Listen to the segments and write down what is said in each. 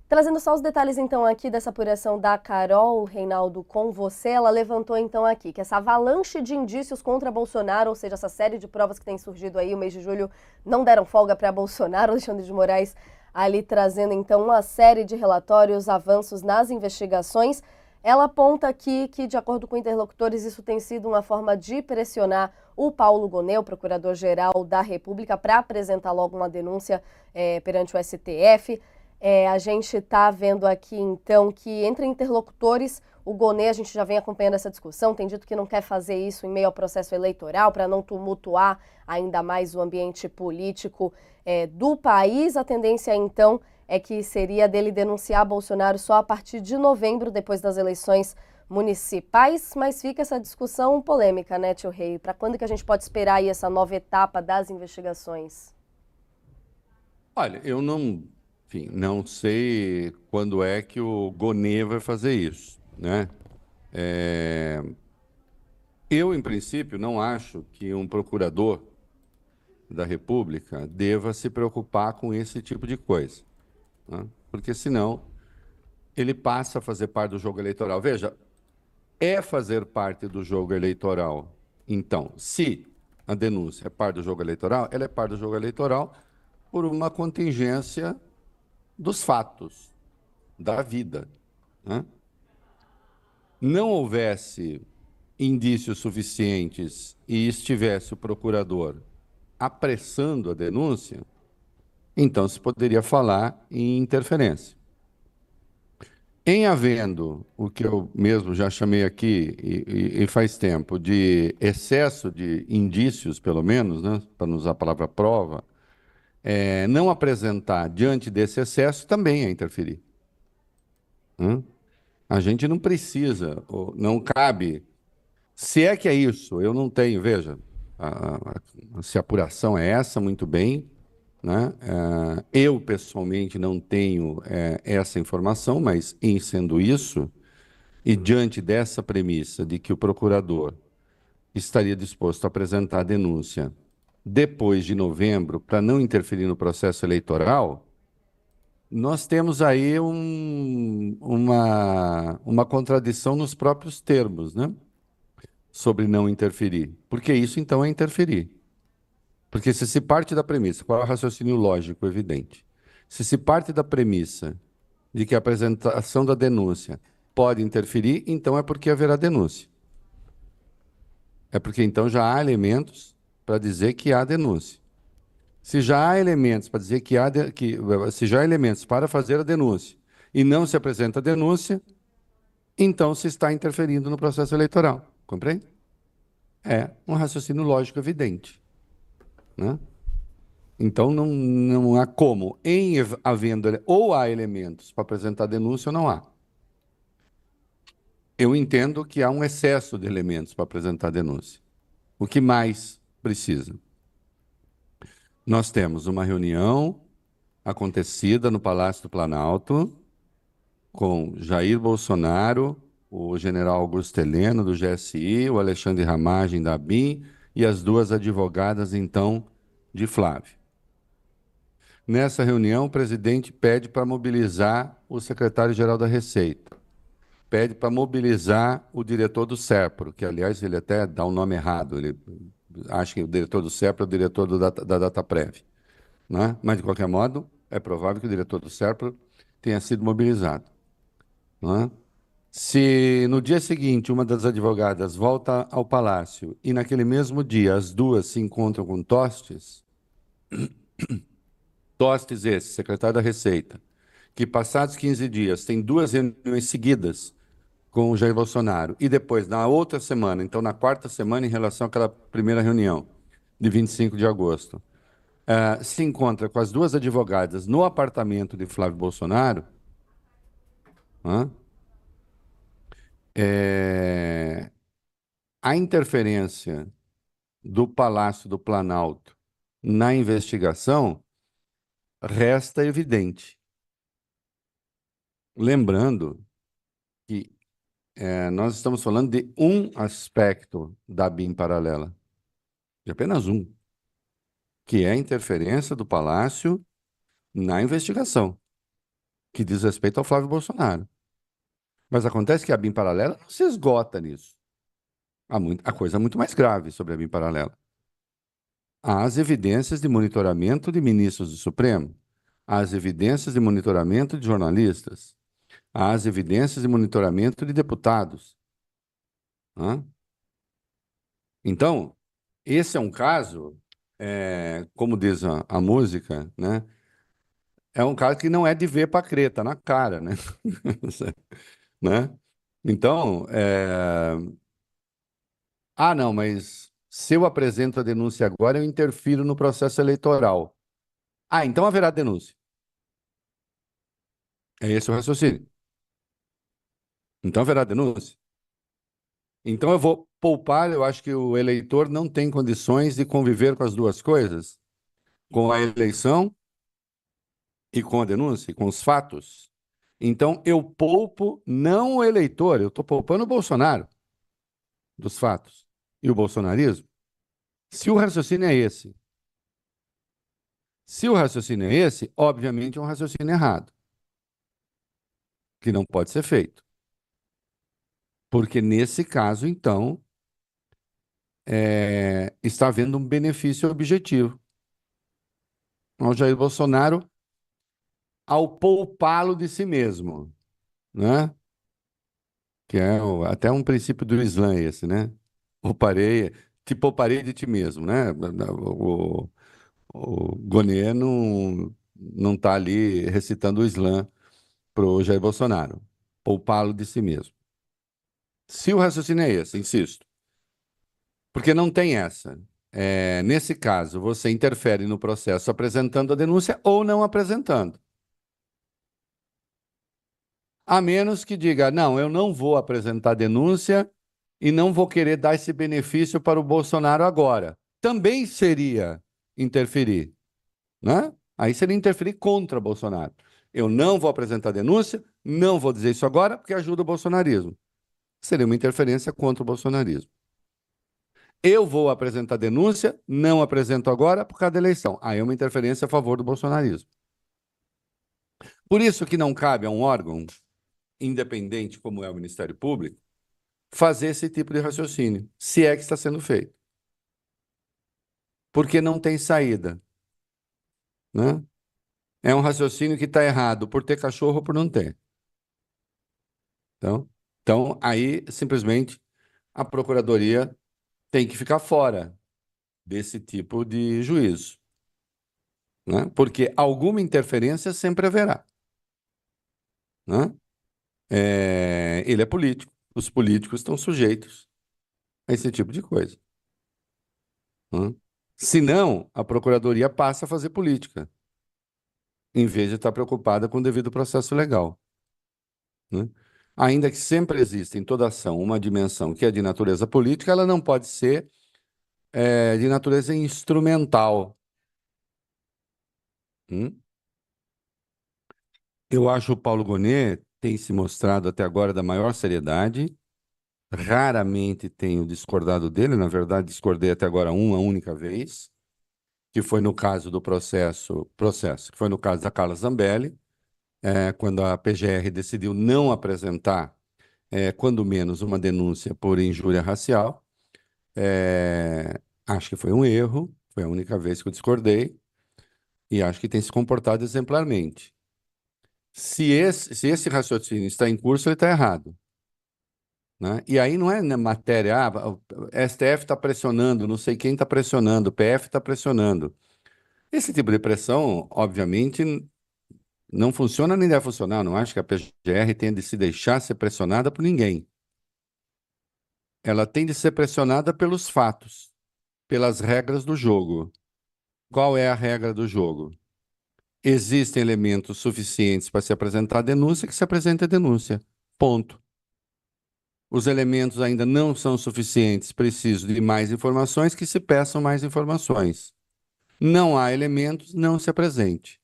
Trazendo só os detalhes então aqui dessa apuração da Carol Reinaldo com você, ela levantou então aqui que essa avalanche de indícios contra Bolsonaro, ou seja, essa série de provas que tem surgido aí o mês de julho, não deram folga para Bolsonaro. Alexandre de Moraes ali trazendo então uma série de relatórios, avanços nas investigações. Ela aponta aqui que, de acordo com interlocutores, isso tem sido uma forma de pressionar o Paulo Gonet, o Procurador-Geral da República, para apresentar logo uma denúncia perante o STF. A gente está vendo aqui, então, que entre interlocutores, o Gonet, a gente já vem acompanhando essa discussão, tem dito que não quer fazer isso em meio ao processo eleitoral, para não tumultuar ainda mais o ambiente político do país. A tendência, então, é que seria dele denunciar Bolsonaro só a partir de novembro, depois das eleições municipais, mas fica essa discussão polêmica, né, tio Rei? Para quando que a gente pode esperar aí essa nova etapa das investigações? Olha, eu não, enfim, não sei quando é que o Gonê vai fazer isso, né? É, eu, em princípio, não acho que um procurador da República deva se preocupar com esse tipo de coisa, né? Porque senão ele passa a fazer parte do jogo eleitoral. Veja, é fazer parte do jogo eleitoral. Então, se a denúncia é parte do jogo eleitoral, ela é parte do jogo eleitoral por uma contingência dos fatos da vida, né? Não houvesse indícios suficientes e estivesse o procurador apressando a denúncia, então se poderia falar em interferência. Em havendo o que eu mesmo já chamei aqui e faz tempo de excesso de indícios, pelo menos, né, para não usar a palavra prova, não apresentar diante desse excesso também é interferir, né? A gente não precisa, não cabe. Se é que é isso, eu não tenho, veja, se a apuração é essa, muito bem, né? Eu, pessoalmente, não tenho essa informação, mas em sendo isso, e diante dessa premissa de que o procurador estaria disposto a apresentar a denúncia depois de novembro para não interferir no processo eleitoral, nós temos aí uma contradição nos próprios termos, né? Sobre não interferir. Porque isso, então, é interferir. Porque se parte da premissa, qual é o raciocínio lógico evidente? Se parte da premissa de que a apresentação da denúncia pode interferir, então é porque haverá denúncia. É porque então já há elementos para dizer que há denúncia. Se já há elementos para dizer se já há elementos para fazer a denúncia e não se apresenta a denúncia, então se está interferindo no processo eleitoral. Compreende? É um raciocínio lógico evidente, né? Então não há como, havendo, ou há elementos para apresentar denúncia ou não há. Eu entendo que há um excesso de elementos para apresentar denúncia. O que mais precisa? Nós temos uma reunião acontecida no Palácio do Planalto com Jair Bolsonaro, o general Augusto Heleno, do GSI, o Alexandre Ramagem, da ABIN, e as duas advogadas, então, de Flávio. Nessa reunião, o presidente pede para mobilizar o secretário-geral da Receita, pede para mobilizar o diretor do SERPRO, que, aliás, ele até dá um nome errado, ele acha que o diretor do SERPRO é o diretor da Dataprev, né? Mas, de qualquer modo, é provável que o diretor do SERPRO tenha sido mobilizado, né? Se no dia seguinte uma das advogadas volta ao palácio e naquele mesmo dia as duas se encontram com Tostes, Tostes esse, secretário da Receita, que passados 15 dias tem duas reuniões seguidas com o Jair Bolsonaro e depois na outra semana, então na quarta semana em relação àquela primeira reunião de 25 de agosto, se encontra com as duas advogadas no apartamento de Flávio Bolsonaro, hã? É, a interferência do Palácio do Planalto na investigação resta evidente. Lembrando que nós estamos falando de um aspecto da BIM paralela, de apenas um, que é a interferência do Palácio na investigação, que diz respeito ao Flávio Bolsonaro. Mas acontece que a BIM paralela não se esgota nisso. Há coisa muito mais grave sobre a BIM paralela. Há as evidências de monitoramento de ministros do Supremo, há as evidências de monitoramento de jornalistas, há as evidências de monitoramento de deputados. Hã? Então, esse é um caso, como diz a música, né? É um caso que não é de ver para crer, tá na cara, né? Né? Então, não, mas se eu apresento a denúncia agora, eu interfiro no processo eleitoral. Ah, então haverá denúncia. É esse o raciocínio. Então haverá denúncia. Então eu vou poupar, eu acho que o eleitor não tem condições de conviver com as duas coisas, com a eleição e com a denúncia, e com os fatos. Então eu poupo não o eleitor, eu estou poupando o Bolsonaro dos fatos e o bolsonarismo. Se o raciocínio é esse, se o raciocínio é esse, obviamente é um raciocínio errado, que não pode ser feito. Porque nesse caso, então, está havendo um benefício objetivo ao Jair Bolsonaro ao poupá-lo de si mesmo, né? Que é até um princípio do Islã esse, né? Pouparei, te pouparei de ti mesmo, né? O Gonê não está ali recitando o Islã para o Jair Bolsonaro, poupá-lo de si mesmo. Se o raciocínio é esse, insisto, porque não tem essa. Nesse caso, você interfere no processo apresentando a denúncia ou não apresentando. A menos que diga, não, eu não vou apresentar denúncia e não vou querer dar esse benefício para o Bolsonaro agora. Também seria interferir, né? Aí seria interferir contra Bolsonaro. Eu não vou apresentar denúncia, não vou dizer isso agora, porque ajuda o bolsonarismo. Seria uma interferência contra o bolsonarismo. Eu vou apresentar denúncia, não apresento agora por causa da eleição. Aí é uma interferência a favor do bolsonarismo. Por isso que não cabe a um órgão independente como é o Ministério Público fazer esse tipo de raciocínio, se é que está sendo feito. Porque não tem saída, né? É um raciocínio que está errado por ter cachorro ou por não ter. Então, aí simplesmente a Procuradoria tem que ficar fora desse tipo de juízo, né? Porque alguma interferência sempre haverá, né? Ele é político, os políticos estão sujeitos a esse tipo de coisa, né? Senão, a Procuradoria passa a fazer política, em vez de estar preocupada com o devido processo legal, né? Ainda que sempre exista em toda ação uma dimensão que é de natureza política, ela não pode ser de natureza instrumental. Hum? Eu acho o Paulo Gonet tem se mostrado até agora da maior seriedade. Raramente tenho discordado dele, na verdade, discordei até agora uma única vez, que foi no caso do processo, que foi no caso da Carla Zambelli, quando a PGR decidiu não apresentar, quando menos, uma denúncia por injúria racial. Acho que foi um erro, foi a única vez que eu discordei, e acho que tem se comportado exemplarmente. Se esse raciocínio está em curso, ele está errado, né? E aí não é na matéria, o STF está pressionando, não sei quem está pressionando, o PF está pressionando. Esse tipo de pressão, obviamente, não funciona nem deve funcionar. Não acho que a PGR tenha de se deixar ser pressionada por ninguém. Ela tem de ser pressionada pelos fatos, pelas regras do jogo. Qual é a regra do jogo? Existem elementos suficientes para se apresentar a denúncia, que se apresente a denúncia. Ponto. Os elementos ainda não são suficientes, preciso de mais informações, que se peçam mais informações. Não há elementos, não se apresente.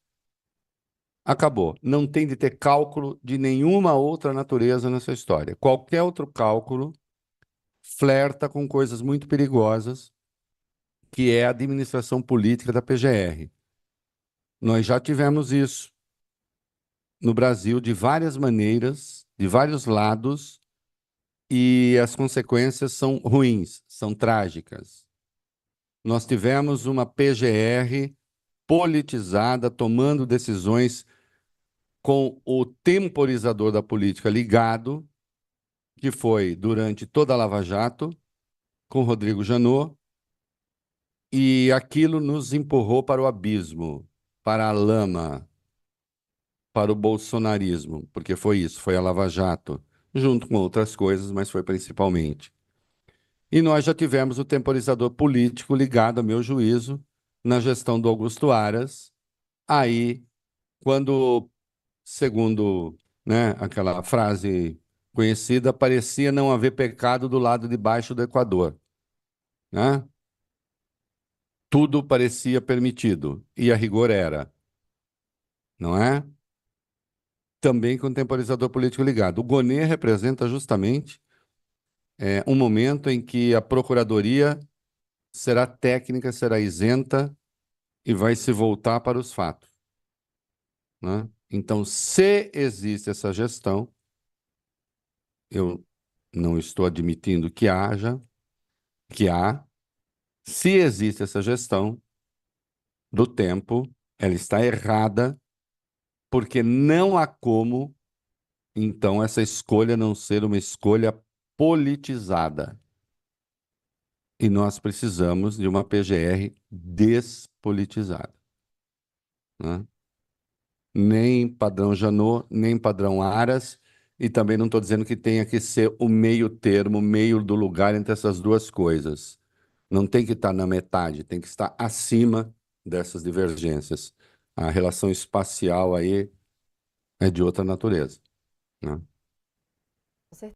Acabou. Não tem de ter cálculo de nenhuma outra natureza nessa história. Qualquer outro cálculo flerta com coisas muito perigosas, que é a administração política da PGR. Nós já tivemos isso. no Brasil de várias maneiras, de vários lados, e as consequências são ruins, são trágicas. Nós tivemos uma PGR politizada, tomando decisões com o temporizador da política ligado, que foi durante toda a Lava Jato, com Rodrigo Janot, e aquilo nos empurrou para o abismo, para a lama, para o bolsonarismo, porque foi isso, foi a Lava Jato, junto com outras coisas, mas foi principalmente. E nós já tivemos o temporizador político ligado, a meu juízo, na gestão do Augusto Aras. Aí, quando, segundo, né, aquela frase conhecida, parecia não haver pecado do lado de baixo do Equador, né? Tudo parecia permitido, e a rigor era, não é? Também com o temporizador político ligado. O Gonê representa justamente um momento em que a Procuradoria será técnica, será isenta e vai se voltar para os fatos, né? Então, se existe essa gestão, eu não estou admitindo que haja, que há, se existe essa gestão do tempo, ela está errada, porque não há como, então, essa escolha não ser uma escolha politizada. E nós precisamos de uma PGR despolitizada, né? Nem padrão Janot, nem padrão Aras, e também não estou dizendo que tenha que ser o meio termo, meio do lugar entre essas duas coisas. Não tem que estar na metade, tem que estar acima dessas divergências. A relação espacial aí é de outra natureza, né?